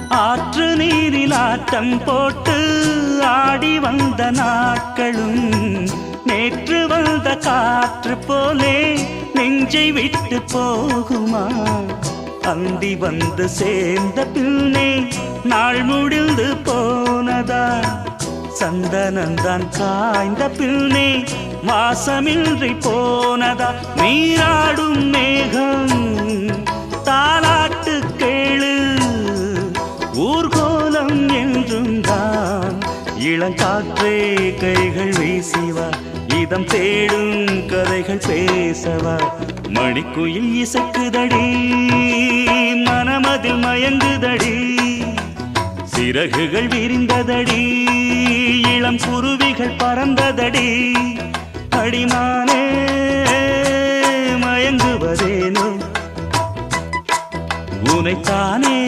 ஆற்று நீரில் ஆட்டம் போட்டு ஆடி வந்த நாட்களும் நேற்று வந்த காற்று போலே நெஞ்சை விட்டு போகுமா? அந்தி வந்து சேர்ந்த பின்னே நாள் முடிந்து போனதா? சந்தனந்தான் காய்ந்த பின்னே வாசமின்றி போனதா? நீராடும் மேகம் தாலாட்டு கேளு, ஊர்கோலம் என்றும் தான். இளங்காற்றே கைகள் வீசிவா, இதம் தேடும் கதைகள் பேசவா. மணிக்குயில் இசைக்குதடி, மனமதில் மயங்குதடி. சிறகுகள் விரிந்ததடி, இளம் குருவிகள் பறந்ததடி. அடிமானே மயங்குவதேனோ, உனைத்தானே